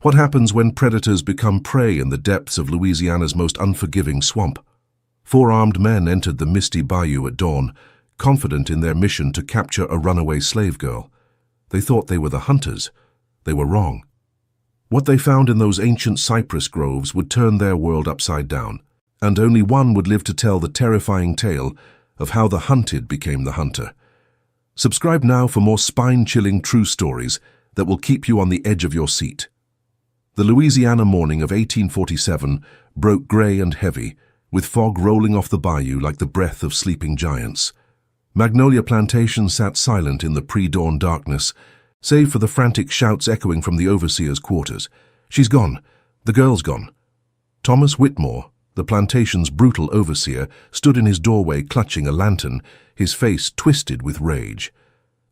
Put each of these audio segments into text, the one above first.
What happens when predators become prey in the depths of Louisiana's most unforgiving swamp? 4 armed men entered the misty bayou at dawn, confident in their mission to capture a runaway slave girl. They thought they were the hunters. They were wrong. What they found in those ancient cypress groves would turn their world upside down, and only one would live to tell the terrifying tale of how the hunted became the hunter. Subscribe now for more spine-chilling true stories that will keep you on the edge of your seat. The Louisiana morning of 1847 broke grey and heavy, with fog rolling off the bayou like the breath of sleeping giants. Magnolia Plantation sat silent in the pre-dawn darkness, save for the frantic shouts echoing from the overseer's quarters. "She's gone. The girl's gone." Thomas Whitmore, the plantation's brutal overseer, stood in his doorway clutching a lantern, his face twisted with rage.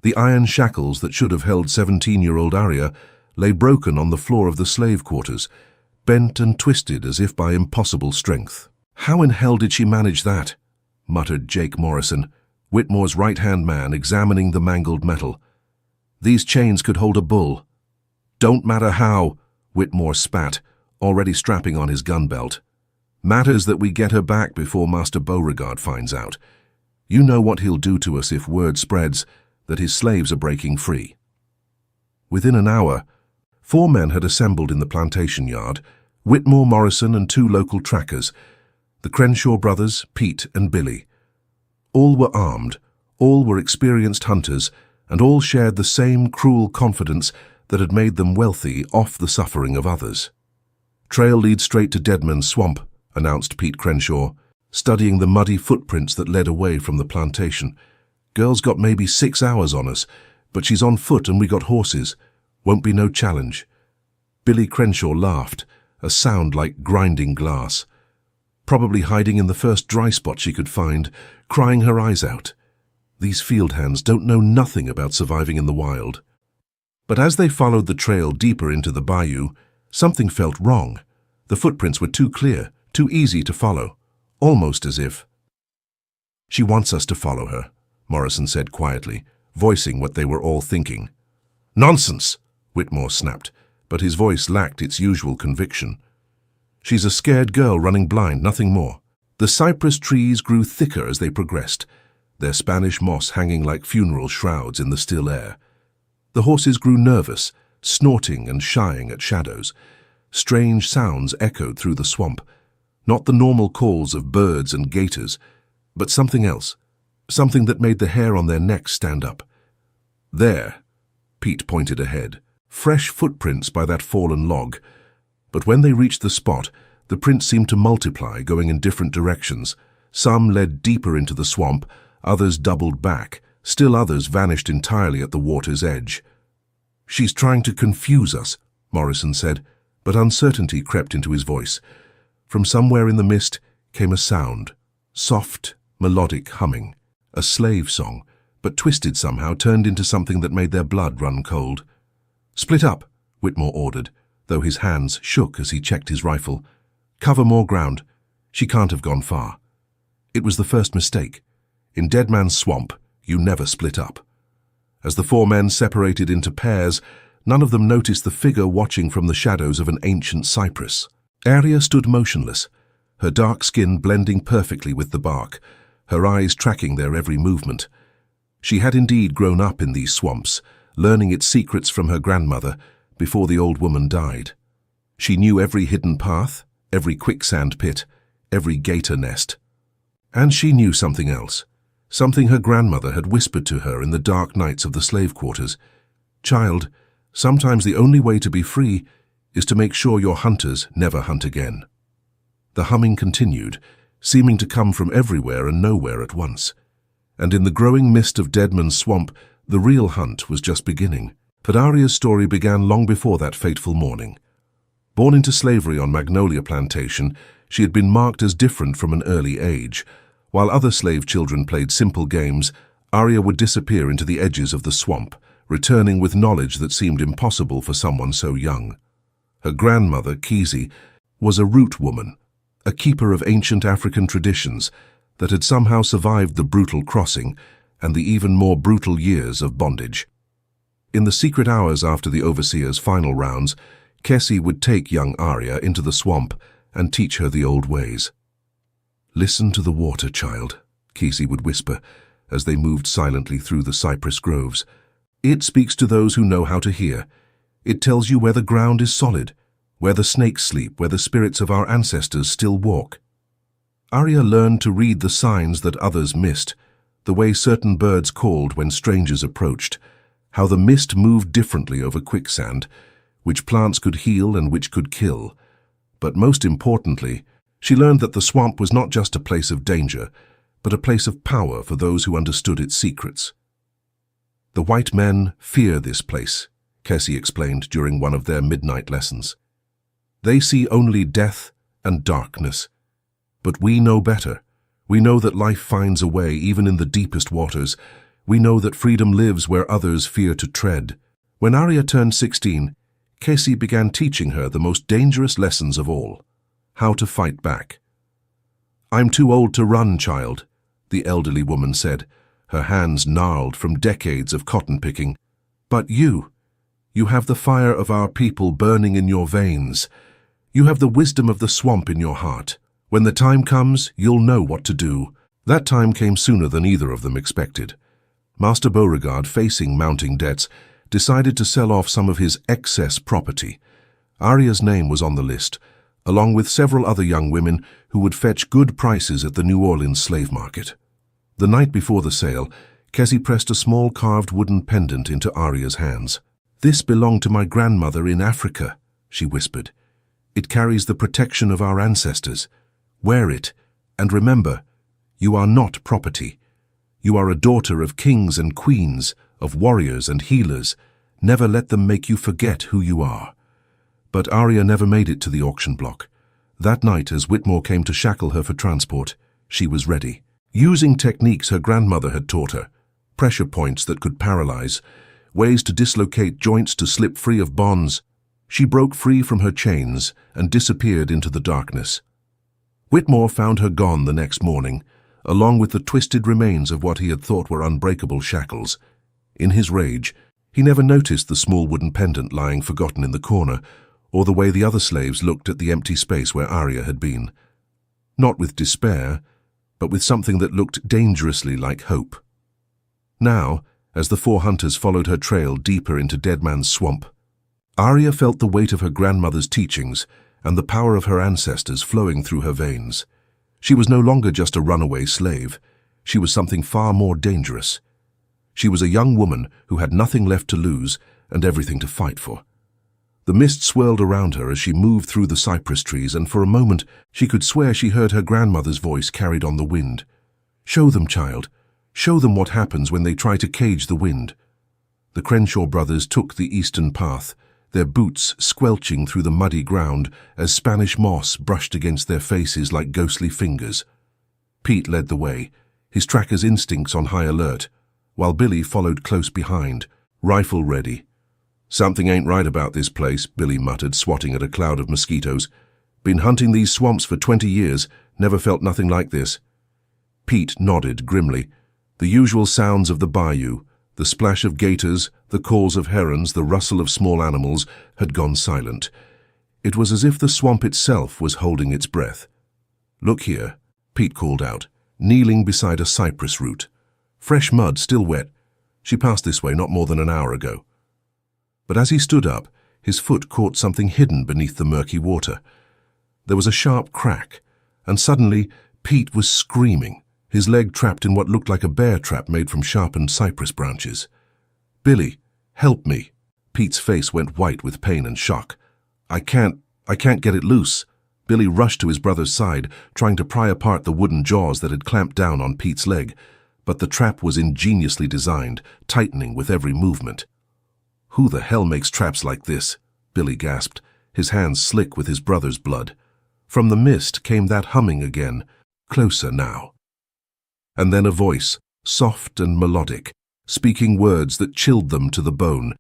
The iron shackles that should have held 17-year-old Aria lay broken on the floor of the slave quarters, bent and twisted as if by impossible strength. "How in hell did she manage that?" muttered Jake Morrison, Whitmore's right-hand man, examining the mangled metal. "These chains could hold a bull." "Don't matter how," Whitmore spat, already strapping on his gun belt. "Matters that we get her back before Master Beauregard finds out. You know what he'll do to us if word spreads that his slaves are breaking free." Within an hour, 4 men had assembled in the plantation yard, Whitmore, Morrison, and 2 local trackers, the Crenshaw brothers, Pete and Billy. All were armed, all were experienced hunters, and all shared the same cruel confidence that had made them wealthy off the suffering of others. "Trail leads straight to Deadman's Swamp," announced Pete Crenshaw, studying the muddy footprints that led away from the plantation. "Girl's got maybe 6 hours on us, but she's on foot and we got horses. Won't be no challenge." Billy Crenshaw laughed, a sound like grinding glass. "Probably hiding in the first dry spot she could find, crying her eyes out. These field hands don't know nothing about surviving in the wild." But as they followed the trail deeper into the bayou, something felt wrong. The footprints were too clear, too easy to follow, almost as if... "She wants us to follow her," Morrison said quietly, voicing what they were all thinking. "Nonsense!" Whitmore snapped, but his voice lacked its usual conviction. "She's a scared girl running blind, nothing more." The cypress trees grew thicker as they progressed, their Spanish moss hanging like funeral shrouds in the still air. The horses grew nervous, snorting and shying at shadows. Strange sounds echoed through the swamp, not the normal calls of birds and gators, but something else, something that made the hair on their necks stand up. "There," Pete pointed ahead, fresh footprints by that fallen log. But when they reached the spot, the prints seemed to multiply, going in different directions. Some led deeper into the swamp, others doubled back, still others vanished entirely at the water's edge. "She's trying to confuse us," Morrison said, but uncertainty crept into his voice. From somewhere in the mist came a sound, soft, melodic humming, a slave song, but twisted somehow, turned into something that made their blood run cold. "Split up," Whitmore ordered, though his hands shook as he checked his rifle. "Cover more ground. She can't have gone far." It was the first mistake. In Deadman's Swamp, you never split up. As the 4 men separated into pairs, none of them noticed the figure watching from the shadows of an ancient cypress. Aria stood motionless, her dark skin blending perfectly with the bark, her eyes tracking their every movement. She had indeed grown up in these swamps, learning its secrets from her grandmother before the old woman died. She knew every hidden path, every quicksand pit, every gator nest. And she knew something else, something her grandmother had whispered to her in the dark nights of the slave quarters. "Child, sometimes the only way to be free is to make sure your hunters never hunt again." The humming continued, seeming to come from everywhere and nowhere at once. And in the growing mist of Deadman's Swamp, the real hunt was just beginning. But Aria's story began long before that fateful morning. Born into slavery on Magnolia Plantation, she had been marked as different from an early age. While other slave children played simple games, Aria would disappear into the edges of the swamp, returning with knowledge that seemed impossible for someone so young. Her grandmother, Kesey, was a root woman, a keeper of ancient African traditions that had somehow survived the brutal crossing and the even more brutal years of bondage. In the secret hours after the overseer's final rounds, Kessie would take young Arya into the swamp and teach her the old ways. "Listen to the water, child," Kessie would whisper as they moved silently through the cypress groves. "It speaks to those who know how to hear. It tells you where the ground is solid, where the snakes sleep, where the spirits of our ancestors still walk." Arya learned to read the signs that others missed, the way certain birds called when strangers approached, how the mist moved differently over quicksand, which plants could heal and which could kill. But most importantly, she learned that the swamp was not just a place of danger, but a place of power for those who understood its secrets. "The white men fear this place," Kessie explained during one of their midnight lessons. "They see only death and darkness. But we know better. We know that life finds a way even in the deepest waters. We know that freedom lives where others fear to tread." When Arya turned 16, Kessie began teaching her the most dangerous lessons of all: how to fight back. "I'm too old to run, child," the elderly woman said, her hands gnarled from decades of cotton picking. "But you have the fire of our people burning in your veins. You have the wisdom of the swamp in your heart. When the time comes, you'll know what to do." That time came sooner than either of them expected. Master Beauregard, facing mounting debts, decided to sell off some of his excess property. Arya's name was on the list, along with several other young women who would fetch good prices at the New Orleans slave market. The night before the sale, Kessie pressed a small carved wooden pendant into Arya's hands. "This belonged to my grandmother in Africa," she whispered. "It carries the protection of our ancestors. Wear it, and remember, you are not property. You are a daughter of kings and queens, of warriors and healers. Never let them make you forget who you are." But Arya never made it to the auction block. That night, as Whitmore came to shackle her for transport, she was ready. Using techniques her grandmother had taught her, pressure points that could paralyze, ways to dislocate joints to slip free of bonds, she broke free from her chains and disappeared into the darkness. Whitmore found her gone the next morning, along with the twisted remains of what he had thought were unbreakable shackles. In his rage, he never noticed the small wooden pendant lying forgotten in the corner, or the way the other slaves looked at the empty space where Arya had been. Not with despair, but with something that looked dangerously like hope. Now, as the four hunters followed her trail deeper into Dead Man's Swamp, Arya felt the weight of her grandmother's teachings and the power of her ancestors flowing through her veins. She was no longer just a runaway slave. She was something far more dangerous. She was a young woman who had nothing left to lose and everything to fight for. The mist swirled around her as she moved through the cypress trees, and for a moment she could swear she heard her grandmother's voice carried on the wind. "Show them, child. Show them what happens when they try to cage the wind." The Crenshaw brothers took the eastern path, their boots squelching through the muddy ground as Spanish moss brushed against their faces like ghostly fingers. Pete led the way, his tracker's instincts on high alert, while Billy followed close behind, rifle ready. "Something ain't right about this place," Billy muttered, swatting at a cloud of mosquitoes. "Been hunting these swamps for 20 years, never felt nothing like this." Pete nodded grimly. The usual sounds of the bayou, the splash of gators, the calls of herons, the rustle of small animals, had gone silent. It was as if the swamp itself was holding its breath. "Look here," Pete called out, kneeling beside a cypress root. Fresh mud, still wet. She passed this way not more than an hour ago. But as he stood up, his foot caught something hidden beneath the murky water. There was a sharp crack, and suddenly Pete was screaming, his leg trapped in what looked like a bear trap made from sharpened cypress branches. "Billy, help me." Pete's face went white with pain and shock. I can't get it loose." Billy rushed to his brother's side, trying to pry apart the wooden jaws that had clamped down on Pete's leg. But the trap was ingeniously designed, tightening with every movement. "Who the hell makes traps like this?" Billy gasped, his hands slick with his brother's blood. From the mist came that humming again, closer now. And then a voice, soft and melodic, speaking words that chilled them to the bone.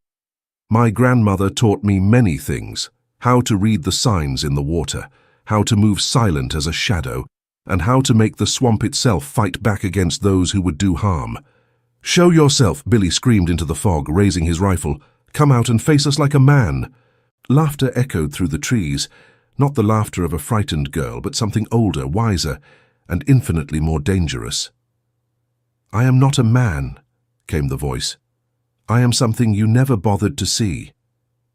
"My grandmother taught me many things, how to read the signs in the water, how to move silent as a shadow, and how to make the swamp itself fight back against those who would do harm." "Show yourself," Billy screamed into the fog, raising his rifle. "Come out and face us like a man." Laughter echoed through the trees, not the laughter of a frightened girl, but something older, wiser, and infinitely more dangerous. "I am not a man," came the voice. "I am something you never bothered to see.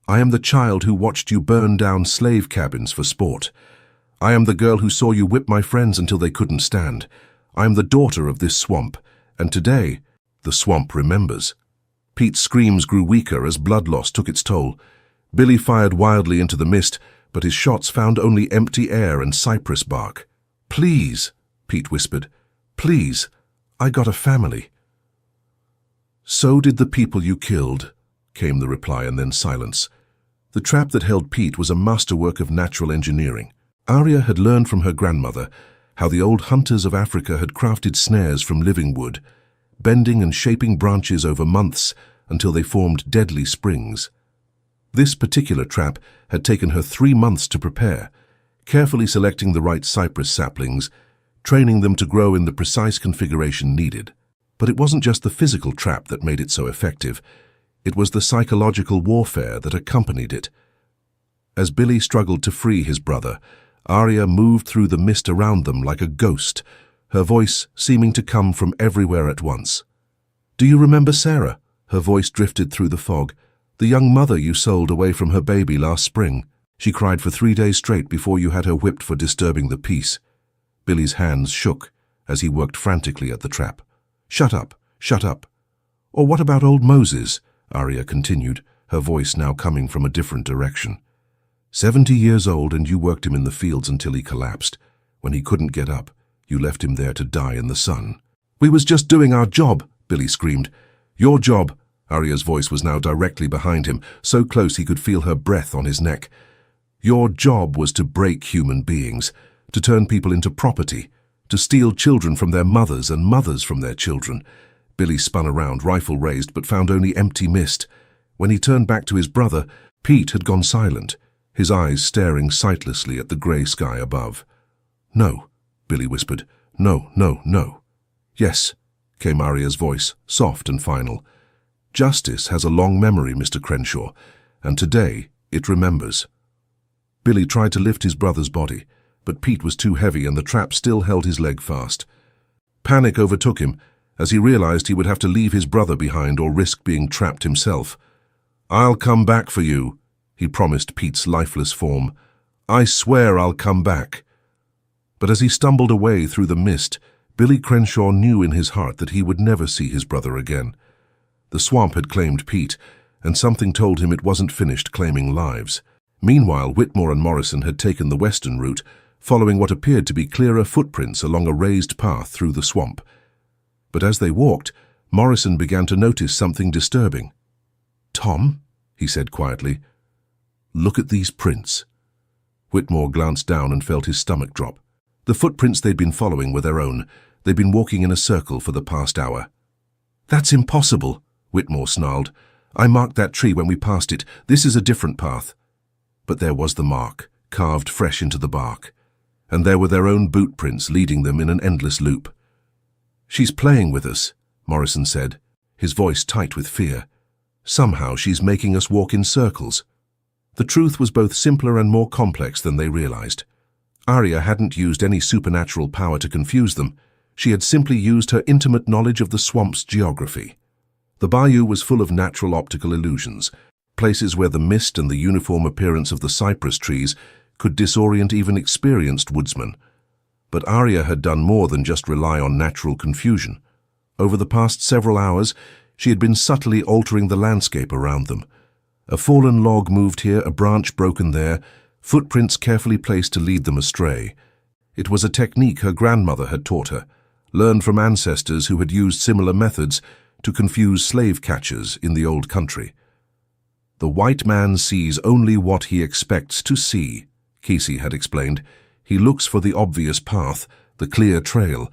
I am the child who watched you burn down slave cabins for sport. I am the girl who saw you whip my friends until they couldn't stand. I am the daughter of this swamp, and today, the swamp remembers." Pete's screams grew weaker as blood loss took its toll. Billy fired wildly into the mist, but his shots found only empty air and cypress bark. "Please," Pete whispered. "Please, I got a family." "So did the people you killed," came the reply, and then silence. The trap that held Pete was a masterwork of natural engineering. Arya had learned from her grandmother how the old hunters of Africa had crafted snares from living wood, bending and shaping branches over months until they formed deadly springs. This particular trap had taken her 3 months to prepare, carefully selecting the right cypress saplings, training them to grow in the precise configuration needed. But it wasn't just the physical trap that made it so effective. It was the psychological warfare that accompanied it. As Billy struggled to free his brother, Arya moved through the mist around them like a ghost, her voice seeming to come from everywhere at once. "Do you remember Sarah?" Her voice drifted through the fog. "The young mother you sold away from her baby last spring. She cried for 3 days straight before you had her whipped for disturbing the peace." Billy's hands shook as he worked frantically at the trap. "Shut up, shut up." "Or what about old Moses?" Arya continued, her voice now coming from a different direction. 70 years old, and you worked him in the fields until he collapsed. When he couldn't get up, you left him there to die in the sun." "We was just doing our job," Billy screamed. "Your job." Arya's voice was now directly behind him, so close he could feel her breath on his neck. "Your job was to break human beings, to turn people into property, to steal children from their mothers and mothers from their children." Billy spun around, rifle raised, but found only empty mist. When he turned back to his brother, Pete had gone silent, his eyes staring sightlessly at the grey sky above. "No," Billy whispered. "No, no, no." "Yes," came Arya's voice, soft and final. "Justice has a long memory, Mr. Crenshaw, and today it remembers." Billy tried to lift his brother's body, but Pete was too heavy and the trap still held his leg fast. Panic overtook him as he realized he would have to leave his brother behind or risk being trapped himself. "I'll come back for you," he promised Pete's lifeless form. "I swear I'll come back." But as he stumbled away through the mist, Billy Crenshaw knew in his heart that he would never see his brother again. The swamp had claimed Pete, and something told him it wasn't finished claiming lives. Meanwhile, Whitmore and Morrison had taken the western route, following what appeared to be clearer footprints along a raised path through the swamp. But as they walked, Morrison began to notice something disturbing. "Tom," he said quietly, "look at these prints." Whitmore glanced down and felt his stomach drop. The footprints they'd been following were their own. They'd been walking in a circle for the past hour. "That's impossible," Whitmore snarled. "I marked that tree when we passed it. This is a different path." But there was the mark, carved fresh into the bark. And there were their own boot prints leading them in an endless loop. "She's playing with us," Morrison said, his voice tight with fear. "Somehow she's making us walk in circles." The truth was both simpler and more complex than they realized. Arya hadn't used any supernatural power to confuse them. She had simply used her intimate knowledge of the swamp's geography. The bayou was full of natural optical illusions, places where the mist and the uniform appearance of the cypress trees could disorient even experienced woodsmen. But Arya had done more than just rely on natural confusion. Over the past several hours, she had been subtly altering the landscape around them. A fallen log moved here, a branch broken there, footprints carefully placed to lead them astray. It was a technique her grandmother had taught her, learned from ancestors who had used similar methods to confuse slave catchers in the old country. "The white man sees only what he expects to see," Kesey had explained. "He looks for the obvious path, the clear trail.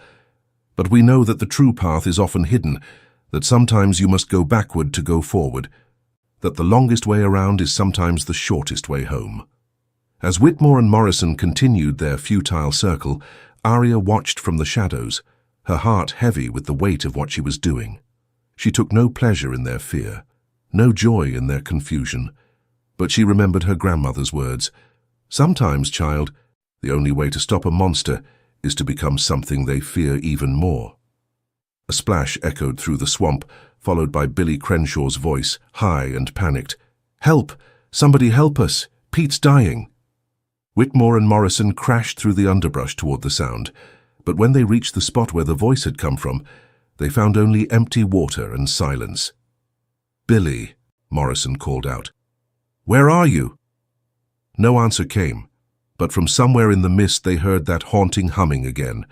But we know that the true path is often hidden, that sometimes you must go backward to go forward, that the longest way around is sometimes the shortest way home." As Whitmore and Morrison continued their futile circle, Arya watched from the shadows, her heart heavy with the weight of what she was doing. She took no pleasure in their fear, no joy in their confusion. But she remembered her grandmother's words. Sometimes, child, the only way to stop a monster is to become something they fear even more. A splash echoed through the swamp, followed by Billy Crenshaw's voice, high and panicked. "Help! Somebody help us! Pete's dying!" Whitmore and Morrison crashed through the underbrush toward the sound, but when they reached the spot where the voice had come from, they found only empty water and silence. "Billy," Morrison called out. "Where are you?" No answer came, but from somewhere in the mist they heard that haunting humming again,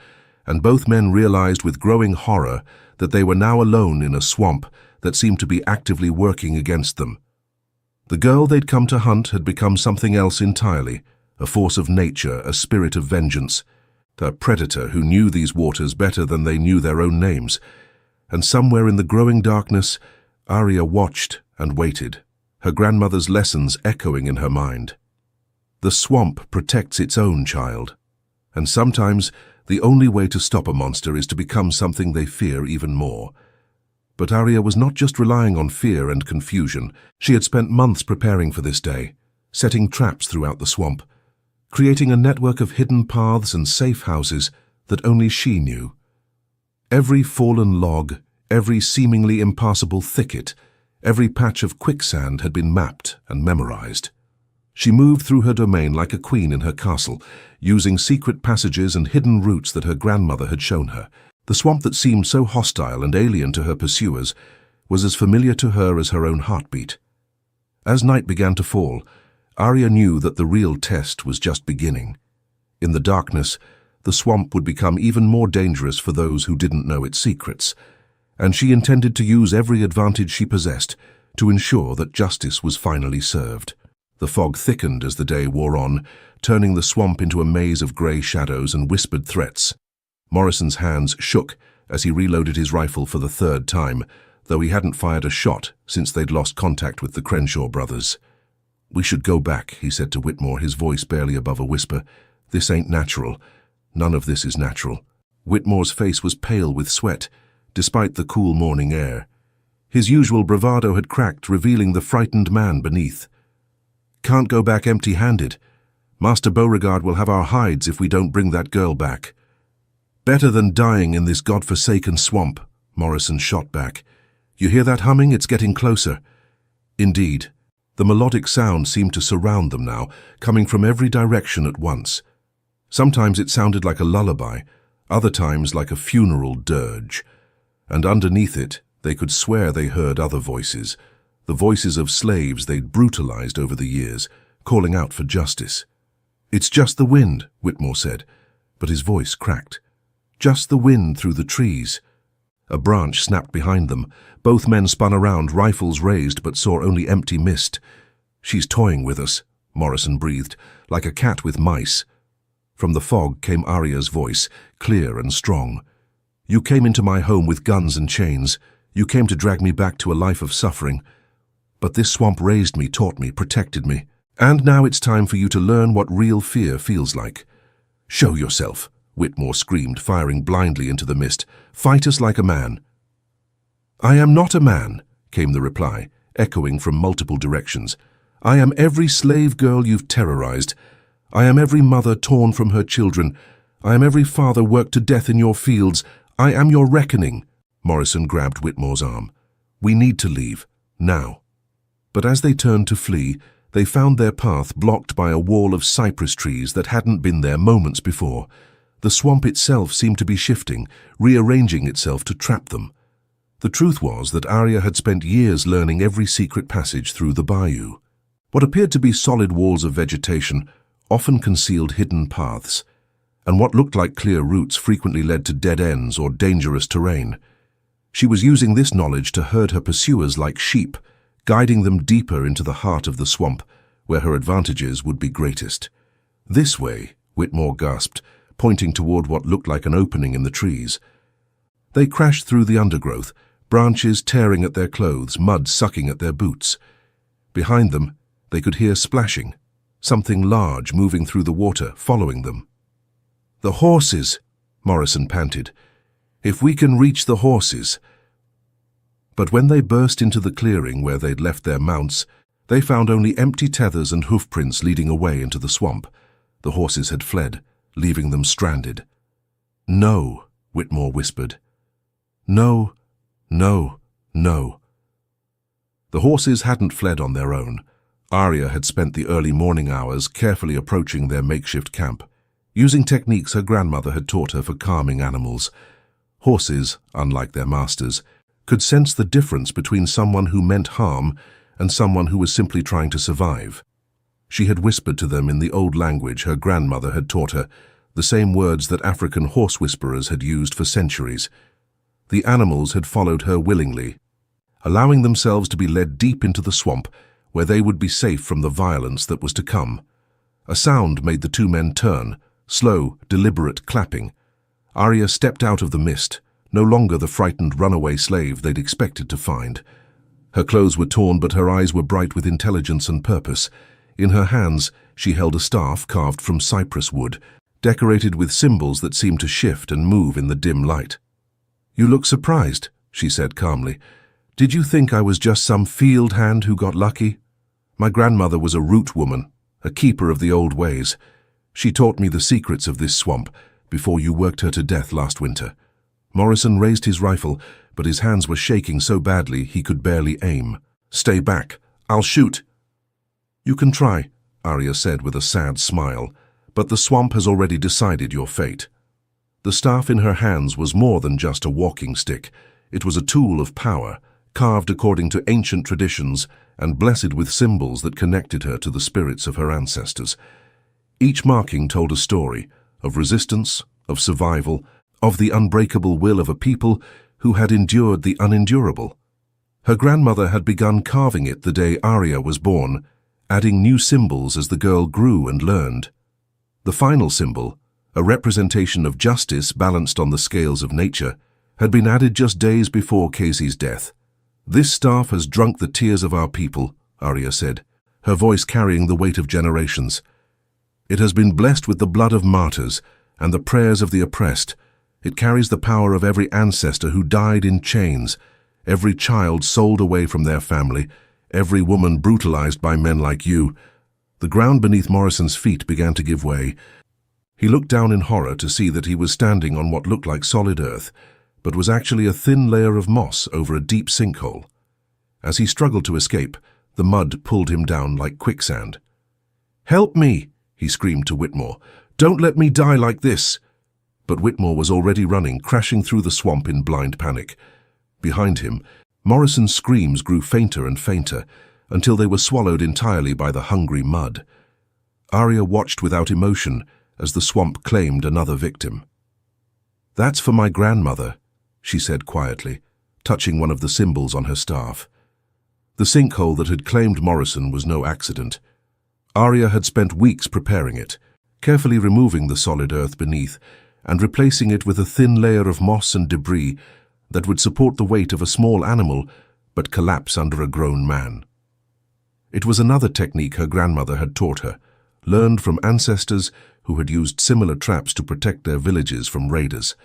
and both men realized with growing horror that they were now alone in a swamp that seemed to be actively working against them. The girl they'd come to hunt had become something else entirely, a force of nature, a spirit of vengeance, a predator who knew these waters better than they knew their own names. And somewhere in the growing darkness, Arya watched and waited, her grandmother's lessons echoing in her mind. The swamp protects its own child, and sometimes the only way to stop a monster is to become something they fear even more. But Arya was not just relying on fear and confusion. She had spent months preparing for this day, setting traps throughout the swamp, creating a network of hidden paths and safe houses that only she knew. Every fallen log, every seemingly impassable thicket, every patch of quicksand had been mapped and memorized. She moved through her domain like a queen in her castle, using secret passages and hidden routes that her grandmother had shown her. The swamp that seemed so hostile and alien to her pursuers was as familiar to her as her own heartbeat. As night began to fall, Arya knew that the real test was just beginning. In the darkness, the swamp would become even more dangerous for those who didn't know its secrets, and she intended to use every advantage she possessed to ensure that justice was finally served. The fog thickened as the day wore on, turning the swamp into a maze of grey shadows and whispered threats. Morrison's hands shook as he reloaded his rifle for the third time, though he hadn't fired a shot since they'd lost contact with the Crenshaw brothers. "We should go back," he said to Whitmore, his voice barely above a whisper. "This ain't natural. None of this is natural." Whitmore's face was pale with sweat, despite the cool morning air. His usual bravado had cracked, revealing the frightened man beneath. "Can't go back empty-handed. Master Beauregard will have our hides if we don't bring that girl back." "Better than dying in this god-forsaken swamp," Morrison shot back. "You hear that humming? It's getting closer." Indeed, the melodic sound seemed to surround them now, coming from every direction at once. Sometimes it sounded like a lullaby, other times like a funeral dirge. And underneath it, they could swear they heard other voices, the voices of slaves they'd brutalized over the years, calling out for justice. "It's just the wind," Whitmore said, but his voice cracked. "Just the wind through the trees." A branch snapped behind them. Both men spun around, rifles raised, but saw only empty mist. "She's toying with us," Morrison breathed, "like a cat with mice." From the fog came Arya's voice, clear and strong. "You came into my home with guns and chains. You came to drag me back to a life of suffering. But this swamp raised me, taught me, protected me. And now it's time for you to learn what real fear feels like." "Show yourself," Whitmore screamed, firing blindly into the mist. "Fight us like a man." "I am not a man," came the reply, echoing from multiple directions. "I am every slave girl you've terrorized. I am every mother torn from her children. I am every father worked to death in your fields. I am your reckoning." Morrison grabbed Whitmore's arm. "We need to leave, now." But as they turned to flee, they found their path blocked by a wall of cypress trees that hadn't been there moments before. The swamp itself seemed to be shifting, rearranging itself to trap them. The truth was that Arya had spent years learning every secret passage through the bayou. What appeared to be solid walls of vegetation often concealed hidden paths, and what looked like clear routes frequently led to dead ends or dangerous terrain. She was using this knowledge to herd her pursuers like sheep, guiding them deeper into the heart of the swamp, where her advantages would be greatest. "This way," Whitmore gasped, pointing toward what looked like an opening in the trees. They crashed through the undergrowth, branches tearing at their clothes, mud sucking at their boots. Behind them, they could hear splashing, something large moving through the water, following them. "The horses," Morrison panted. "If we can reach the horses." But when they burst into the clearing where they'd left their mounts, They found only empty tethers and hoofprints leading away into the swamp. The horses had fled, leaving them stranded. "No," Whitmore whispered. "No, no, no." The horses hadn't fled on their own. Arya had spent the early morning hours carefully approaching their makeshift camp, using techniques her grandmother had taught her for calming animals. Horses, unlike their masters, could sense the difference between someone who meant harm and someone who was simply trying to survive. She had whispered to them in the old language her grandmother had taught her, the same words that African horse whisperers had used for centuries. The animals had followed her willingly, allowing themselves to be led deep into the swamp where they would be safe from the violence that was to come. A sound made the two men turn, slow, deliberate clapping. Arya stepped out of the mist, no longer the frightened runaway slave they'd expected to find. Her clothes were torn, but her eyes were bright with intelligence and purpose. In her hands, she held a staff carved from cypress wood, decorated with symbols that seemed to shift and move in the dim light. "You look surprised," she said calmly. "Did you think I was just some field hand who got lucky? My grandmother was a root woman, a keeper of the old ways. She taught me the secrets of this swamp before you worked her to death last winter." Morrison raised his rifle, but his hands were shaking so badly he could barely aim. "Stay back. I'll shoot." "You can try," Arya said with a sad smile, "but the swamp has already decided your fate." The staff in her hands was more than just a walking stick. It was a tool of power, carved according to ancient traditions and blessed with symbols that connected her to the spirits of her ancestors. Each marking told a story of resistance, of survival, of the unbreakable will of a people who had endured the unendurable. Her grandmother had begun carving it the day Arya was born, adding new symbols as the girl grew and learned. The final symbol, a representation of justice balanced on the scales of nature, had been added just days before Casey's death. "This staff has drunk the tears of our people," Arya said, her voice carrying the weight of generations. "It has been blessed with the blood of martyrs and the prayers of the oppressed. It carries the power of every ancestor who died in chains, every child sold away from their family, every woman brutalized by men like you." The ground beneath Morrison's feet began to give way. He looked down in horror to see that he was standing on what looked like solid earth, but was actually a thin layer of moss over a deep sinkhole. As he struggled to escape, the mud pulled him down like quicksand. "Help me!" he screamed to Whitmore. "Don't let me die like this!" But Whitmore was already running, crashing through the swamp in blind panic. Behind him, Morrison's screams grew fainter and fainter, until they were swallowed entirely by the hungry mud. Arya watched without emotion as the swamp claimed another victim. "That's for my grandmother," she said quietly, touching one of the symbols on her staff. The sinkhole that had claimed Morrison was no accident. Arya had spent weeks preparing it, carefully removing the solid earth beneath and replacing it with a thin layer of moss and debris that would support the weight of a small animal but collapse under a grown man. It was another technique her grandmother had taught her, learned from ancestors who had used similar traps to protect their villages from raiders.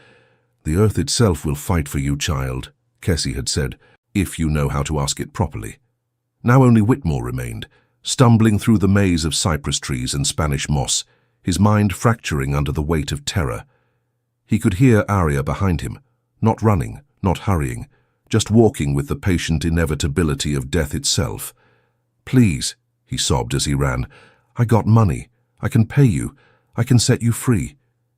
"The earth itself will fight for you, child," Kessie had said, "if you know how to ask it properly." Now only Whitmore remained, stumbling through the maze of cypress trees and Spanish moss, his mind fracturing under the weight of terror. He could hear Arya behind him, not running, not hurrying, just walking with the patient inevitability of death itself. "Please," he sobbed as he ran, "I got money. I can pay you. I can set you free.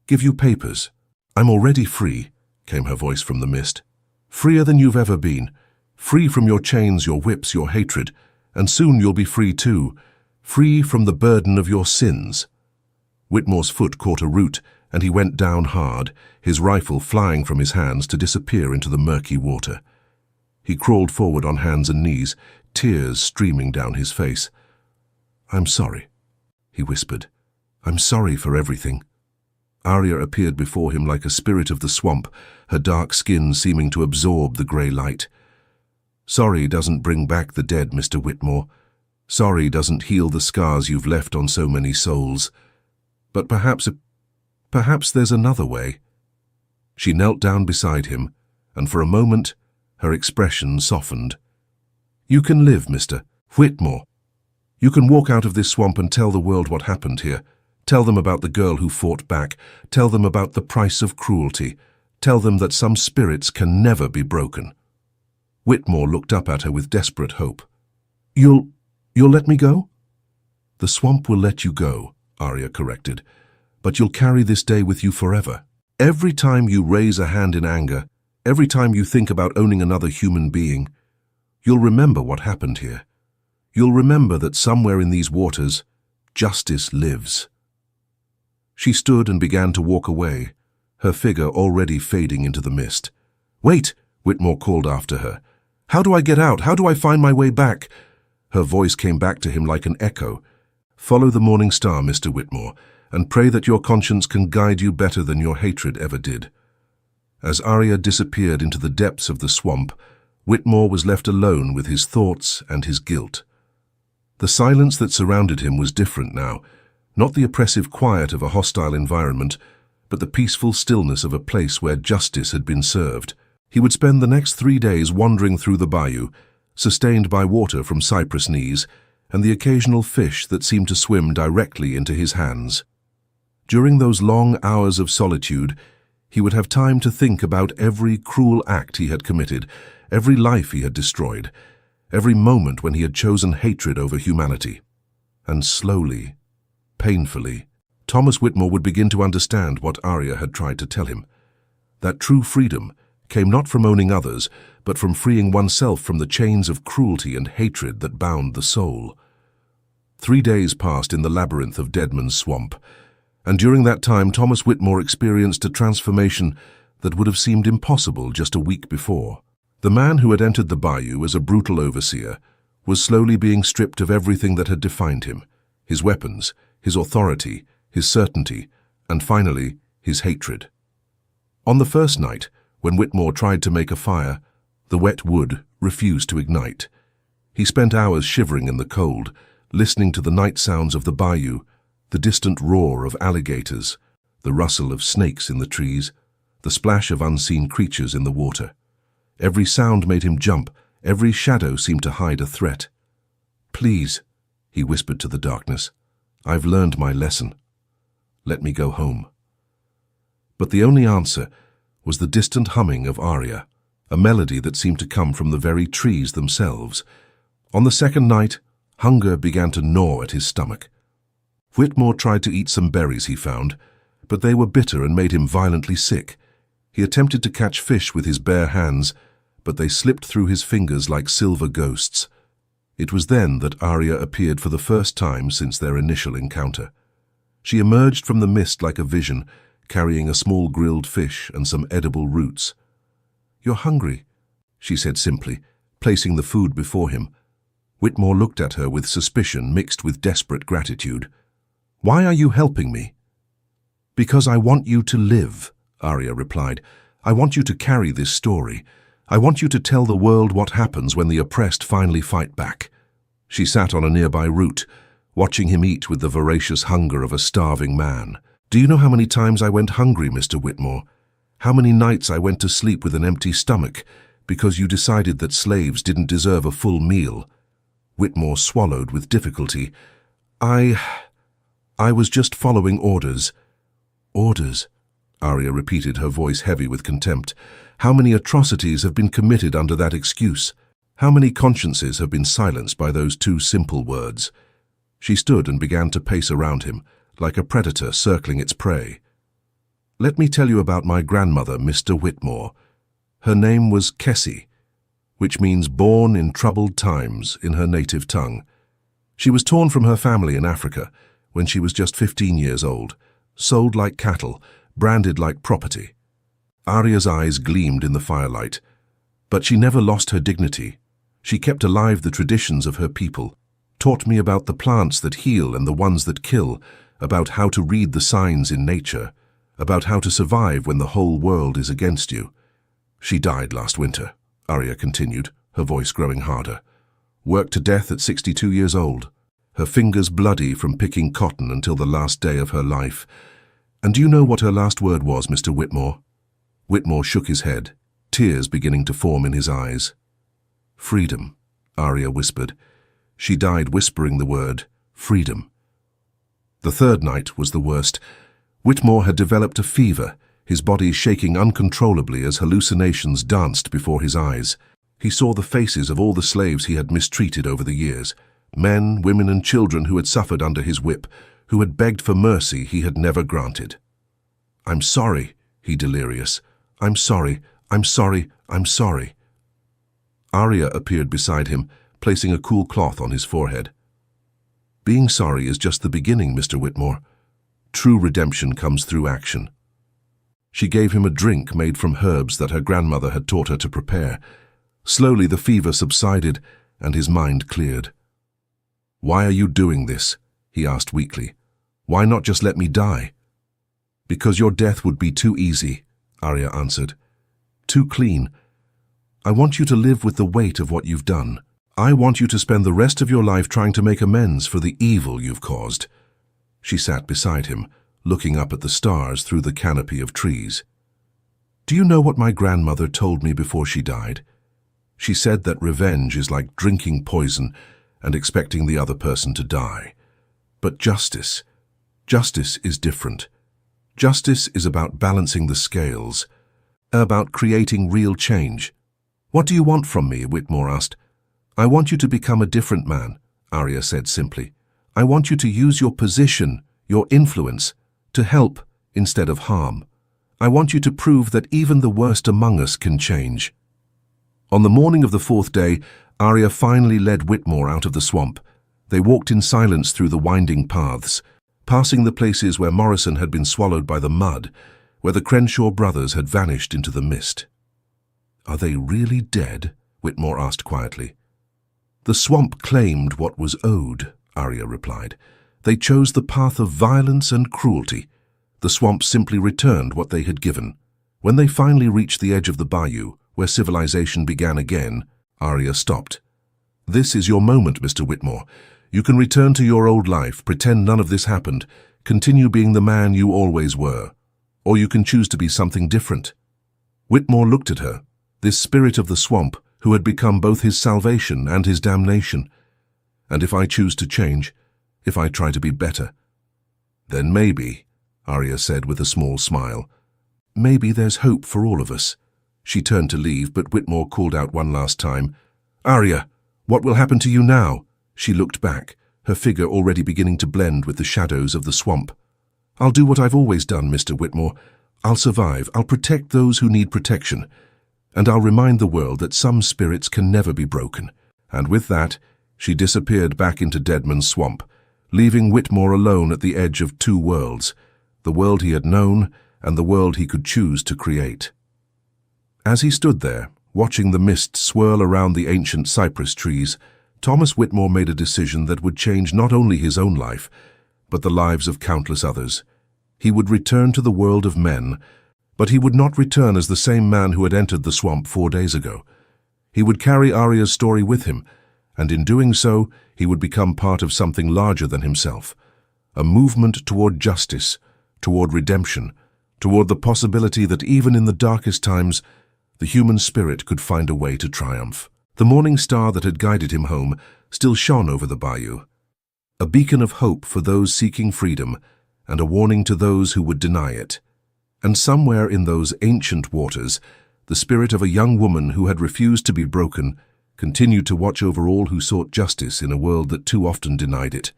Give you papers." "I'm already free," came her voice from the mist. "Freer than you've ever been. Free from your chains, your whips, your hatred. And soon you'll be free too. Free from the burden of your sins." Whitmore's foot caught a root, and he went down hard, his rifle flying from his hands to disappear into the murky water. He crawled forward on hands and knees, tears streaming down his face. "I'm sorry," he whispered. "I'm sorry for everything." Arya appeared before him like a spirit of the swamp, her dark skin seeming to absorb the grey light. "Sorry doesn't bring back the dead, Mr. Whitmore. Sorry doesn't heal the scars you've left on so many souls. But perhaps there's another way." She knelt down beside him, and for a moment her expression softened. "You can live, Mr. Whitmore." You can walk out of this swamp and tell the world what happened here. Tell them about the girl who fought back. Tell them about the price of cruelty. Tell them that some spirits can never be broken." Whitmore looked up at her with desperate hope. You'll let me go?" "The swamp will let you go," Arya corrected, "but you'll carry this day with you forever. Every time you raise a hand in anger, every time you think about owning another human being, you'll remember what happened here. You'll remember that somewhere in these waters, justice lives." She stood and began to walk away, her figure already fading into the mist. "Wait," Whitmore called after her. "How do I get out? How do I find my way back?" Her voice came back to him like an echo. "Follow the morning star, Mr. Whitmore, and pray that your conscience can guide you better than your hatred ever did." As Arya disappeared into the depths of the swamp, Whitmore was left alone with his thoughts and his guilt. The silence that surrounded him was different now, not the oppressive quiet of a hostile environment, but the peaceful stillness of a place where justice had been served. He would spend the next 3 days wandering through the bayou, sustained by water from cypress knees and the occasional fish that seemed to swim directly into his hands. During those long hours of solitude, he would have time to think about every cruel act he had committed, every life he had destroyed, every moment when he had chosen hatred over humanity. And slowly, painfully, Thomas Whitmore would begin to understand what Arya had tried to tell him. That true freedom came not from owning others, but from freeing oneself from the chains of cruelty and hatred that bound the soul. 3 days passed in the labyrinth of Deadman's Swamp, and during that time Thomas Whitmore experienced a transformation that would have seemed impossible just a week before. The man who had entered the bayou as a brutal overseer was slowly being stripped of everything that had defined him: his weapons, his authority, his certainty, and finally, his hatred. On the first night, when Whitmore tried to make a fire, the wet wood refused to ignite. He spent hours shivering in the cold, listening to the night sounds of the bayou, the distant roar of alligators, the rustle of snakes in the trees, the splash of unseen creatures in the water. Every sound made him jump, every shadow seemed to hide a threat. "Please," he whispered to the darkness, "I've learned my lesson. Let me go home." But the only answer was the distant humming of Arya, a melody that seemed to come from the very trees themselves. On the second night, hunger began to gnaw at his stomach. Whitmore tried to eat some berries he found, but they were bitter and made him violently sick. He attempted to catch fish with his bare hands, but they slipped through his fingers like silver ghosts. It was then that Arya appeared for the first time since their initial encounter. She emerged from the mist like a vision, carrying a small grilled fish and some edible roots. "You're hungry," she said simply, placing the food before him. Whitmore looked at her with suspicion mixed with desperate gratitude. "Why are you helping me?" "Because I want you to live," Arya replied. "I want you to carry this story. I want you to tell the world what happens when the oppressed finally fight back." She sat on a nearby root, watching him eat with the voracious hunger of a starving man. "Do you know how many times I went hungry, Mr. Whitmore? How many nights I went to sleep with an empty stomach because you decided that slaves didn't deserve a full meal?" Whitmore swallowed with difficulty. I was just following orders." "Orders?" Arya repeated, her voice heavy with contempt. "How many atrocities have been committed under that excuse? How many consciences have been silenced by those 2 simple words?" She stood and began to pace around him, like a predator circling its prey. "Let me tell you about my grandmother, Mr. Whitmore. Her name was Kessie, which means born in troubled times in her native tongue. She was torn from her family in Africa when she was just 15 years old, sold like cattle, branded like property." Arya's eyes gleamed in the firelight. "But she never lost her dignity. She kept alive the traditions of her people, taught me about the plants that heal and the ones that kill, about how to read the signs in nature, about how to survive when the whole world is against you. She died last winter," Arya continued, her voice growing harder. "Worked to death at 62 years old, her fingers bloody from picking cotton until the last day of her life. And do you know what her last word was, Mr. Whitmore?" Whitmore shook his head, tears beginning to form in his eyes. "Freedom," Arya whispered. She died whispering the word, freedom. The third night was the worst. Whitmore had developed a fever, his body shaking uncontrollably as hallucinations danced before his eyes. He saw the faces of all the slaves he had mistreated over the years, men, women, and children who had suffered under his whip, who had begged for mercy he had never granted. "I'm sorry," he delirious. "I'm sorry, I'm sorry, I'm sorry." Arya appeared beside him, placing a cool cloth on his forehead. "Being sorry is just the beginning, Mr. Whitmore. True redemption comes through action." She gave him a drink made from herbs that her grandmother had taught her to prepare. Slowly the fever subsided, and his mind cleared. "Why are you doing this?" he asked weakly. "Why not just let me die?" "Because your death would be too easy," Arya answered. "Too clean. I want you to live with the weight of what you've done. I want you to spend the rest of your life trying to make amends for the evil you've caused." She sat beside him, looking up at the stars through the canopy of trees. "Do you know what my grandmother told me before she died? She said that revenge is like drinking poison and expecting the other person to die. But justice is different. Justice is about balancing the scales, about creating real change." "What do you want from me?" Whitmore asked. "I want you to become a different man," Arya said simply. "I want you to use your position, your influence, to help instead of harm. I want you to prove that even the worst among us can change." On the morning of the fourth day, Arya finally led Whitmore out of the swamp. They walked in silence through the winding paths, passing the places where Morrison had been swallowed by the mud, where the Crenshaw brothers had vanished into the mist. "Are they really dead?" Whitmore asked quietly. "The swamp claimed what was owed," Arya replied. "They chose the path of violence and cruelty. The swamp simply returned what they had given. When they finally reached the edge of the bayou, where civilization began again, Arya stopped. This is your moment, Mr. Whitmore. You can return to your old life, pretend none of this happened, continue being the man you always were. Or you can choose to be something different." Whitmore looked at her, this spirit of the swamp who had become both his salvation and his damnation. "And if I choose to change, if I try to be better?" "Then maybe," Arya said with a small smile, "maybe there's hope for all of us." She turned to leave, but Whitmore called out one last time, "Arya, what will happen to you now?" She looked back, her figure already beginning to blend with the shadows of the swamp. "I'll do what I've always done, Mr. Whitmore. I'll survive, I'll protect those who need protection, and I'll remind the world that some spirits can never be broken." And with that, she disappeared back into Deadman's Swamp, leaving Whitmore alone at the edge of two worlds, the world he had known and the world he could choose to create. As he stood there, watching the mist swirl around the ancient cypress trees, Thomas Whitmore made a decision that would change not only his own life, but the lives of countless others. He would return to the world of men, but he would not return as the same man who had entered the swamp 4 days ago. He would carry Arya's story with him, and in doing so, he would become part of something larger than himself, a movement toward justice, toward redemption, toward the possibility that even in the darkest times, the human spirit could find a way to triumph. The morning star that had guided him home still shone over the bayou, a beacon of hope for those seeking freedom and a warning to those who would deny it. And somewhere in those ancient waters, the spirit of a young woman who had refused to be broken continued to watch over all who sought justice in a world that too often denied it.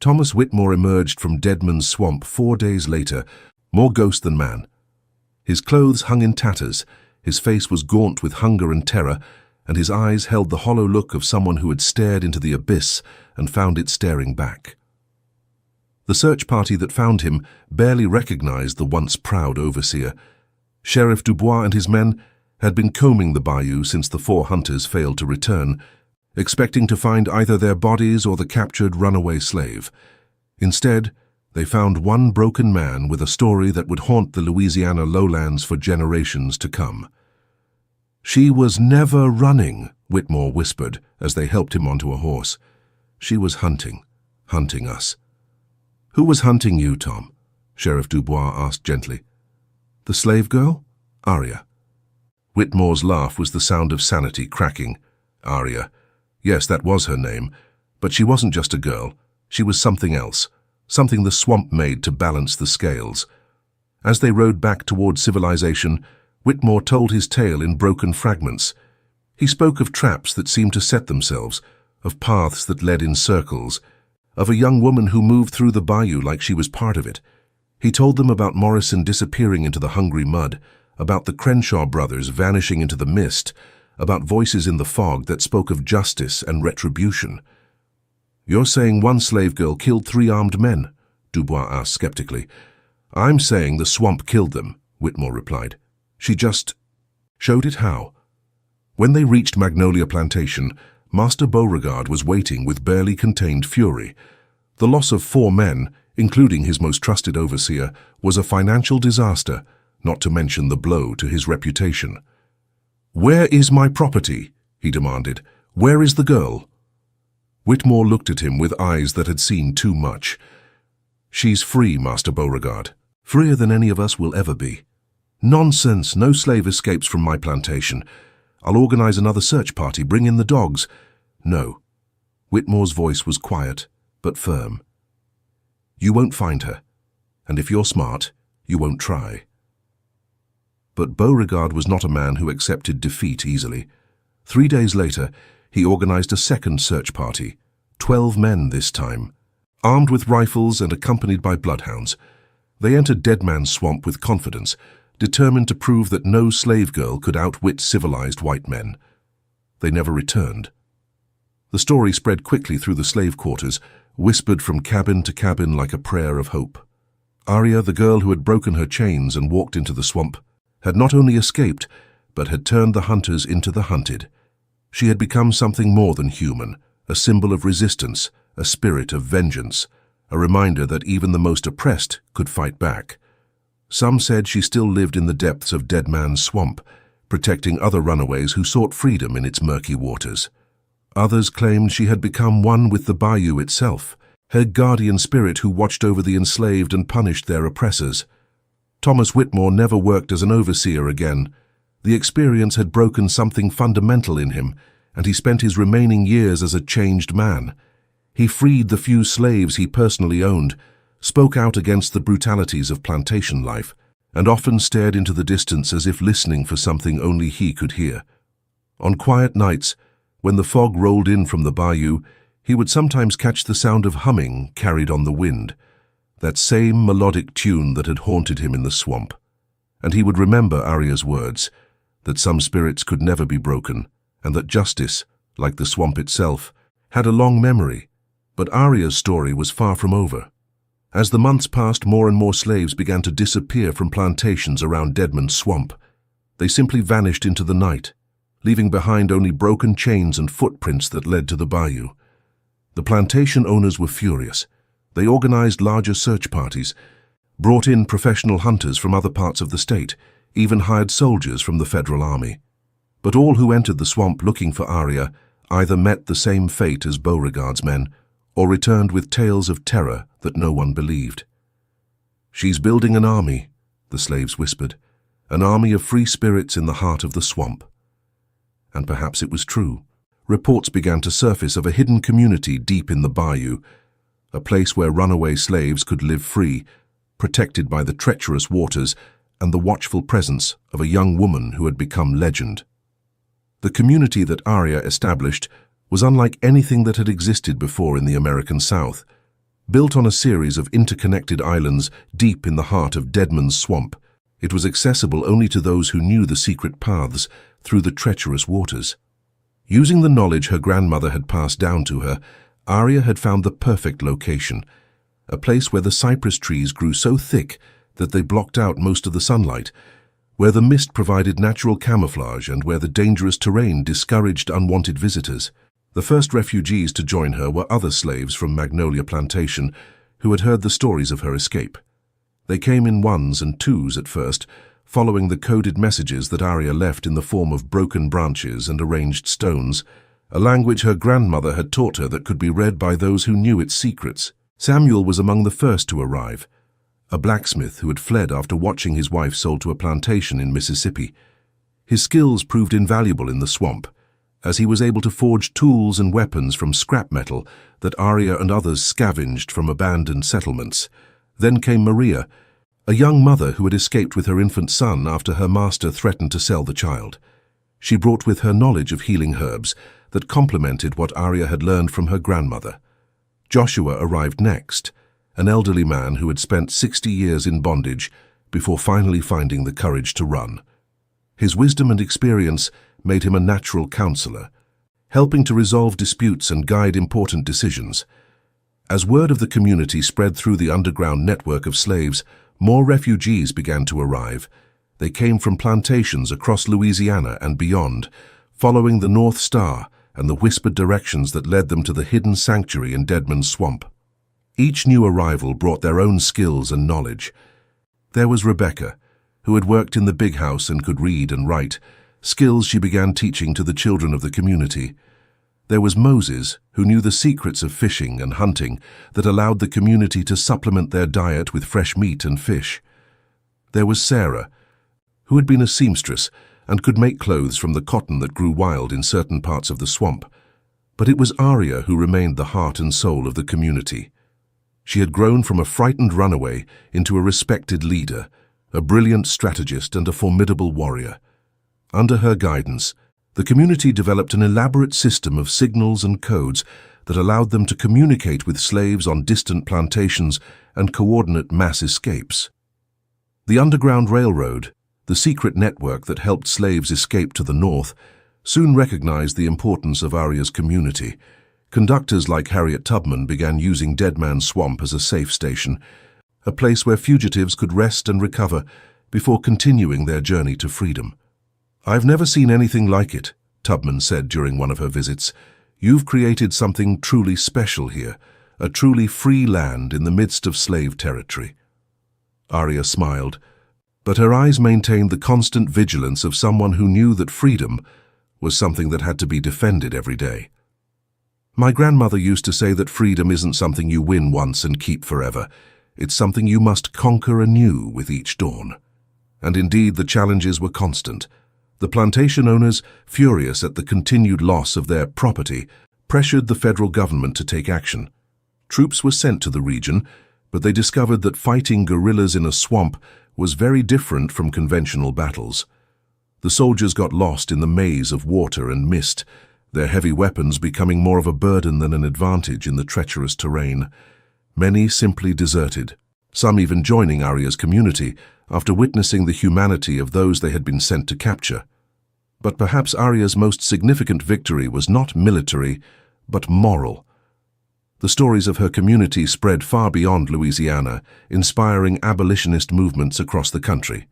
Thomas Whitmore emerged from Deadman's Swamp 4 days later, more ghost than man. His clothes hung in tatters, his face was gaunt with hunger and terror, and his eyes held the hollow look of someone who had stared into the abyss and found it staring back. The search party that found him barely recognized the once proud overseer. Sheriff Dubois and his men had been combing the bayou since the 4 hunters failed to return, expecting to find either their bodies or the captured runaway slave. Instead, they found one broken man with a story that would haunt the Louisiana lowlands for generations to come. "She was never running," Whitmore whispered as they helped him onto a horse. "She was hunting us." "Who was hunting you, Tom?" Sheriff Dubois asked gently. "The slave girl?" "Arya." Whitmore's laugh was the sound of sanity cracking. "Arya. Yes, that was her name. But she wasn't just a girl. She was something else, something the swamp made to balance the scales. As they rode back toward civilization, Whitmore told his tale in broken fragments. He spoke of traps that seemed to set themselves, of paths that led in circles, of a young woman who moved through the bayou like she was part of it. He told them about Morrison disappearing into the hungry mud, about the Crenshaw brothers vanishing into the mist, about voices in the fog that spoke of justice and retribution. "You're saying one slave girl killed 3 armed men?" Dubois asked skeptically. "I'm saying the swamp killed them," Whitmore replied. "She just showed it how." When they reached Magnolia Plantation, Master Beauregard was waiting with barely contained fury. The loss of 4 men, including his most trusted overseer, was a financial disaster, not to mention the blow to his reputation. "Where is my property?" he demanded. "Where is the girl?" Whitmore looked at him with eyes that had seen too much. "She's free, Master Beauregard. Freer than any of us will ever be." "Nonsense! No slave escapes from my plantation. I'll organize another search party, bring in the dogs." "No." Whitmore's voice was quiet, but firm. "You won't find her, and if you're smart, you won't try." But Beauregard was not a man who accepted defeat easily. 3 days later, he organized a second search party, 12 men this time. Armed with rifles and accompanied by bloodhounds, they entered Dead Man's Swamp with confidence, determined to prove that no slave girl could outwit civilized white men. They never returned. The story spread quickly through the slave quarters, whispered from cabin to cabin like a prayer of hope. Aria, the girl who had broken her chains and walked into the swamp, had not only escaped, but had turned the hunters into the hunted. She had become something more than human, a symbol of resistance, a spirit of vengeance, a reminder that even the most oppressed could fight back. Some said she still lived in the depths of Dead Man's Swamp, protecting other runaways who sought freedom in its murky waters. Others claimed she had become one with the bayou itself, her guardian spirit who watched over the enslaved and punished their oppressors. Thomas Whitmore never worked as an overseer again. The experience had broken something fundamental in him, and he spent his remaining years as a changed man. He freed the few slaves he personally owned, spoke out against the brutalities of plantation life, and often stared into the distance as if listening for something only he could hear. On quiet nights, when the fog rolled in from the bayou, he would sometimes catch the sound of humming carried on the wind, that same melodic tune that had haunted him in the swamp. And he would remember Aria's words, that some spirits could never be broken, and that justice, like the swamp itself, had a long memory. But Aria's story was far from over. As the months passed, more and more slaves began to disappear from plantations around Dead Man's Swamp. They simply vanished into the night, leaving behind only broken chains and footprints that led to the bayou. The plantation owners were furious. They organized larger search parties, brought in professional hunters from other parts of the state, even hired soldiers from the federal army. But all who entered the swamp looking for Aria either met the same fate as Beauregard's men, or returned with tales of terror that no one believed. "She's building an army," the slaves whispered, "an army of free spirits in the heart of the swamp." And perhaps it was true. Reports began to surface of a hidden community deep in the bayou, a place where runaway slaves could live free, protected by the treacherous waters and the watchful presence of a young woman who had become legend. The community that Aria established was unlike anything that had existed before in the American South. Built on a series of interconnected islands deep in the heart of Dead Man's Swamp, it was accessible only to those who knew the secret paths through the treacherous waters. Using the knowledge her grandmother had passed down to her, Aria had found the perfect location, a place where the cypress trees grew so thick that they blocked out most of the sunlight, where the mist provided natural camouflage and where the dangerous terrain discouraged unwanted visitors. The first refugees to join her were other slaves from Magnolia Plantation who had heard the stories of her escape. They came in ones and twos at first, following the coded messages that Aria left in the form of broken branches and arranged stones, a language her grandmother had taught her that could be read by those who knew its secrets. Samuel was among the first to arrive, a blacksmith who had fled after watching his wife sold to a plantation in Mississippi. His skills proved invaluable in the swamp, as he was able to forge tools and weapons from scrap metal that Arya and others scavenged from abandoned settlements. Then came Maria, a young mother who had escaped with her infant son after her master threatened to sell the child. She brought with her knowledge of healing herbs that complemented what Arya had learned from her grandmother. Joshua arrived next, an elderly man who had spent 60 years in bondage before finally finding the courage to run. His wisdom and experience made him a natural counselor, helping to resolve disputes and guide important decisions. As word of the community spread through the underground network of slaves, more refugees began to arrive. They came from plantations across Louisiana and beyond, following the North Star and the whispered directions that led them to the hidden sanctuary in Deadman's Swamp. Each new arrival brought their own skills and knowledge. There was Rebecca, who had worked in the big house and could read and write, skills she began teaching to the children of the community. There was Moses, who knew the secrets of fishing and hunting that allowed the community to supplement their diet with fresh meat and fish. There was Sarah, who had been a seamstress and could make clothes from the cotton that grew wild in certain parts of the swamp. But it was Arya who remained the heart and soul of the community. She had grown from a frightened runaway into a respected leader, a brilliant strategist and a formidable warrior. Under her guidance, the community developed an elaborate system of signals and codes that allowed them to communicate with slaves on distant plantations and coordinate mass escapes. The Underground Railroad, the secret network that helped slaves escape to the north, soon recognized the importance of Arya's community. Conductors like Harriet Tubman began using Deadman's Swamp as a safe station, a place where fugitives could rest and recover before continuing their journey to freedom. "I've never seen anything like it," Tubman said during one of her visits. "You've created something truly special here, a truly free land in the midst of slave territory." Arya smiled, but her eyes maintained the constant vigilance of someone who knew that freedom was something that had to be defended every day. "My grandmother used to say that freedom isn't something you win once and keep forever. It's something you must conquer anew with each dawn." And indeed, the challenges were constant. The plantation owners, furious at the continued loss of their property, pressured the federal government to take action. Troops were sent to the region, but they discovered that fighting guerrillas in a swamp was very different from conventional battles. The soldiers got lost in the maze of water and mist, their heavy weapons becoming more of a burden than an advantage in the treacherous terrain. Many simply deserted, some even joining Arya's community after witnessing the humanity of those they had been sent to capture. But perhaps Arya's most significant victory was not military, but moral. The stories of her community spread far beyond Louisiana, inspiring abolitionist movements across the country.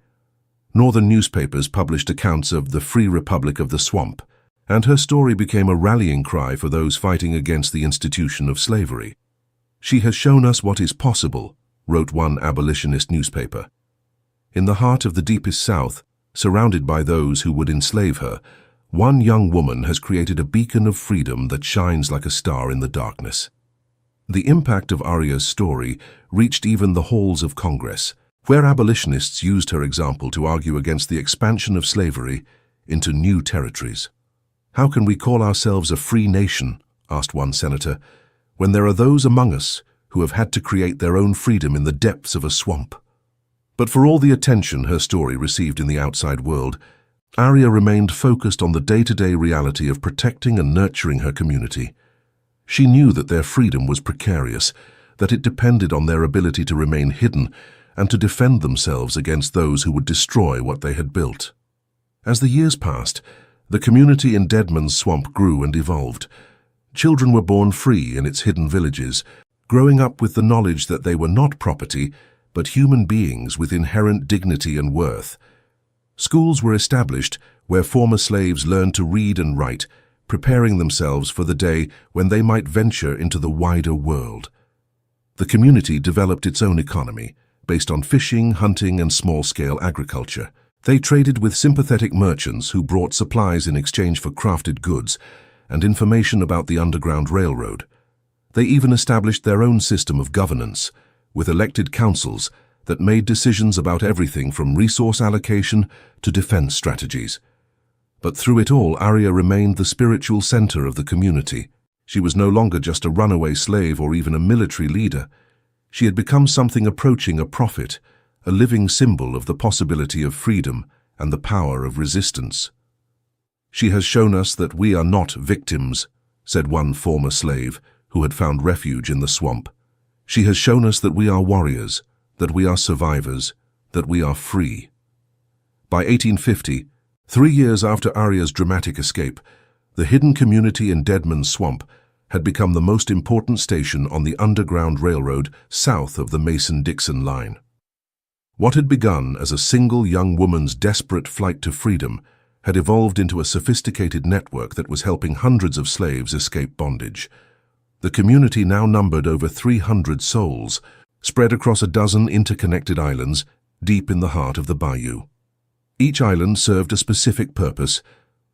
Northern newspapers published accounts of the Free Republic of the Swamp, and her story became a rallying cry for those fighting against the institution of slavery. "She has shown us what is possible," wrote one abolitionist newspaper. In the heart of the deepest South, surrounded by those who would enslave her, one young woman has created a beacon of freedom that shines like a star in the darkness. The impact of Arya's story reached even the halls of Congress, where abolitionists used her example to argue against the expansion of slavery into new territories. "How can we call ourselves a free nation," asked one senator, "when there are those among us who have had to create their own freedom in the depths of a swamp?" But for all the attention her story received in the outside world, Arya remained focused on the day-to-day reality of protecting and nurturing her community. She knew that their freedom was precarious, that it depended on their ability to remain hidden and to defend themselves against those who would destroy what they had built. As the years passed, the community in Deadman's Swamp grew and evolved. Children were born free in its hidden villages, growing up with the knowledge that they were not property, but human beings with inherent dignity and worth. Schools were established where former slaves learned to read and write, preparing themselves for the day when they might venture into the wider world. The community developed its own economy, based on fishing, hunting, and small-scale agriculture. They traded with sympathetic merchants who brought supplies in exchange for crafted goods and information about the Underground Railroad. They even established their own system of governance, with elected councils that made decisions about everything from resource allocation to defense strategies. But through it all, Arya remained the spiritual center of the community. She was no longer just a runaway slave or even a military leader. She had become something approaching a prophet, a living symbol of the possibility of freedom and the power of resistance. "She has shown us that we are not victims," said one former slave who had found refuge in the swamp. "She has shown us that we are warriors, that we are survivors, that we are free." By 1850, 3 years after Arya's dramatic escape, the hidden community in Deadman's Swamp had become the most important station on the Underground Railroad south of the Mason-Dixon line. What had begun as a single young woman's desperate flight to freedom had evolved into a sophisticated network that was helping hundreds of slaves escape bondage. The community now numbered over 300 souls, spread across a dozen interconnected islands deep in the heart of the bayou. Each island served a specific purpose.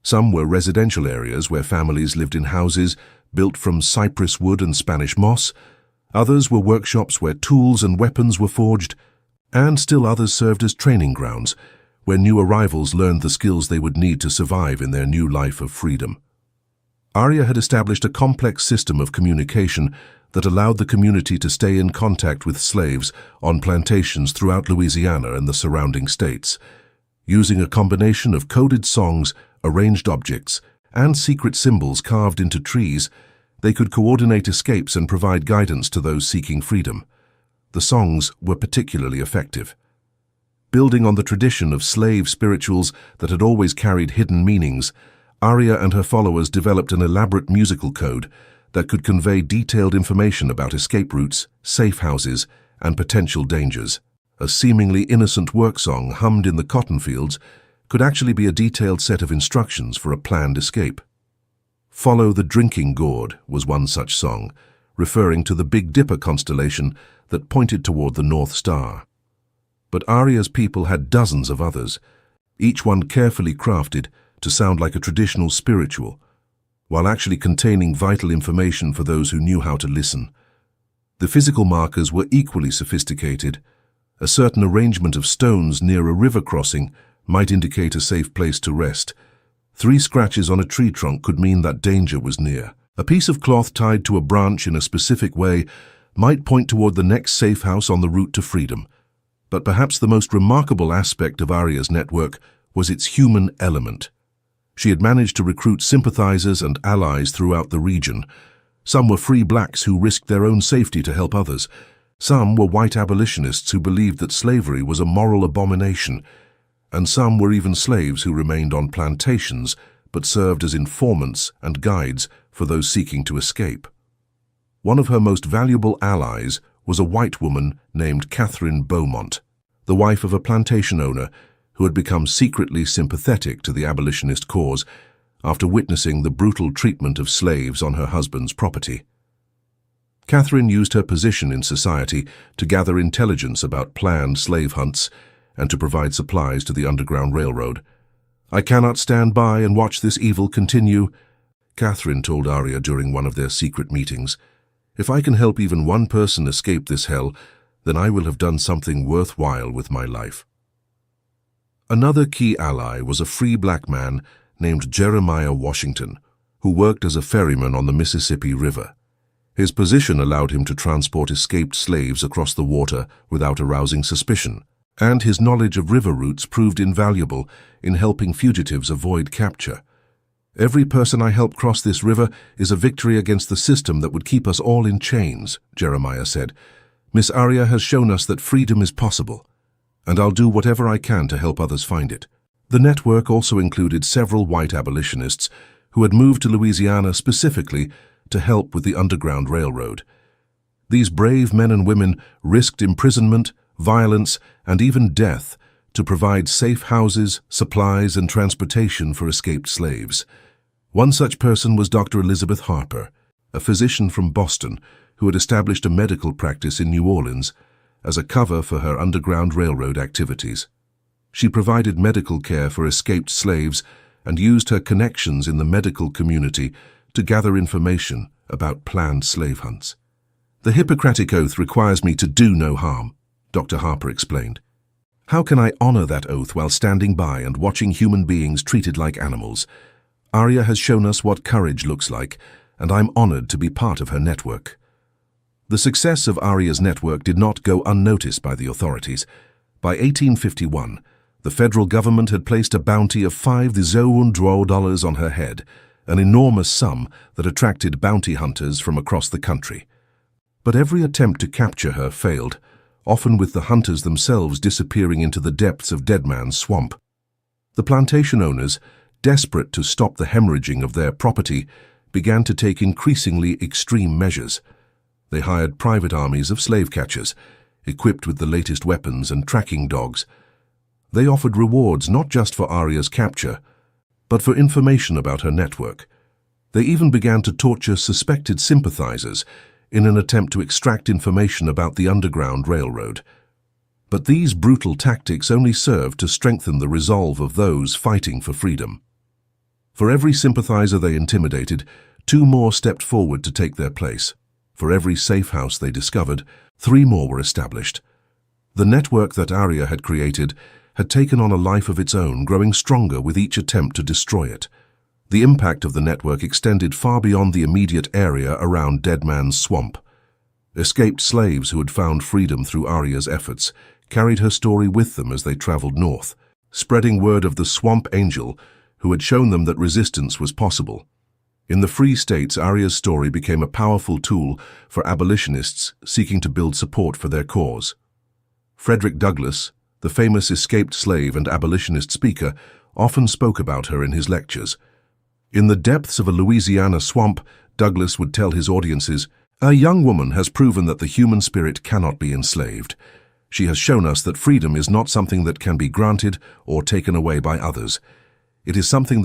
Some were residential areas where families lived in houses built from cypress wood and Spanish moss. Others were workshops where tools and weapons were forged, and still others served as training grounds, where new arrivals learned the skills they would need to survive in their new life of freedom. Arya had established a complex system of communication that allowed the community to stay in contact with slaves on plantations throughout Louisiana and the surrounding states. Using a combination of coded songs, arranged objects, and secret symbols carved into trees, they could coordinate escapes and provide guidance to those seeking freedom. The songs were particularly effective. Building on the tradition of slave spirituals that had always carried hidden meanings, Arya and her followers developed an elaborate musical code that could convey detailed information about escape routes, safe houses, and potential dangers. A seemingly innocent work song hummed in the cotton fields could actually be a detailed set of instructions for a planned escape. "Follow the Drinking Gourd" was one such song, referring to the Big Dipper constellation that pointed toward the North Star. But Arya's people had dozens of others, each one carefully crafted to sound like a traditional spiritual, while actually containing vital information for those who knew how to listen. The physical markers were equally sophisticated. A certain arrangement of stones near a river crossing might indicate a safe place to rest. 3 scratches on a tree trunk could mean that danger was near. A piece of cloth tied to a branch in a specific way might point toward the next safe house on the route to freedom. But perhaps the most remarkable aspect of Arya's network was its human element. She had managed to recruit sympathizers and allies throughout the region. Some were free blacks who risked their own safety to help others. Some were white abolitionists who believed that slavery was a moral abomination. And some were even slaves who remained on plantations but served as informants and guides for those seeking to escape. One of her most valuable allies was a white woman named Catherine Beaumont, the wife of a plantation owner who had become secretly sympathetic to the abolitionist cause after witnessing the brutal treatment of slaves on her husband's property. Catherine used her position in society to gather intelligence about planned slave hunts and to provide supplies to the Underground Railroad. "I cannot stand by and watch this evil continue," Catherine told Arya during one of their secret meetings. "If I can help even one person escape this hell, then I will have done something worthwhile with my life." Another key ally was a free black man named Jeremiah Washington, who worked as a ferryman on the Mississippi River. His position allowed him to transport escaped slaves across the water without arousing suspicion, and his knowledge of river routes proved invaluable in helping fugitives avoid capture. "Every person I help cross this river is a victory against the system that would keep us all in chains," Jeremiah said. "Miss Arya has shown us that freedom is possible, and I'll do whatever I can to help others find it." The network also included several white abolitionists who had moved to Louisiana specifically to help with the Underground Railroad. These brave men and women risked imprisonment, violence, and even death to provide safe houses, supplies, and transportation for escaped slaves. One such person was Dr. Elizabeth Harper, a physician from Boston who had established a medical practice in New Orleans as a cover for her Underground Railroad activities. She provided medical care for escaped slaves and used her connections in the medical community to gather information about planned slave hunts. "The Hippocratic Oath requires me to do no harm," Dr. Harper explained. How can I honor that oath while standing by and watching human beings treated like animals? Arya has shown us what courage looks like, and I'm honored to be part of her network. The success of Arya's network did not go unnoticed by the authorities. By 1851, the federal government had placed a bounty of $5,000 on her head, an enormous sum that attracted bounty hunters from across the country. But every attempt to capture her failed, often with the hunters themselves disappearing into the depths of Dead Man's Swamp. The plantation owners, desperate to stop the hemorrhaging of their property, began to take increasingly extreme measures. They hired private armies of slave catchers, equipped with the latest weapons and tracking dogs. They offered rewards not just for Arya's capture, but for information about her network. They even began to torture suspected sympathizers in an attempt to extract information about the Underground Railroad. But these brutal tactics only served to strengthen the resolve of those fighting for freedom. For every sympathizer they intimidated, 2 more stepped forward to take their place. For every safe house they discovered, 3 more were established. The network that Arya had created had taken on a life of its own, growing stronger with each attempt to destroy it. The impact of the network extended far beyond the immediate area around Dead Man's Swamp. Escaped slaves who had found freedom through Arya's efforts carried her story with them as they traveled north, spreading word of the Swamp Angel who had shown them that resistance was possible. In the free states, Arya's story became a powerful tool for abolitionists seeking to build support for their cause. Frederick Douglass, the famous escaped slave and abolitionist speaker, often spoke about her in his lectures. In the depths of a Louisiana swamp, Douglass would tell his audiences, "A young woman has proven that the human spirit cannot be enslaved. She has shown us that freedom is not something that can be granted or taken away by others. It is something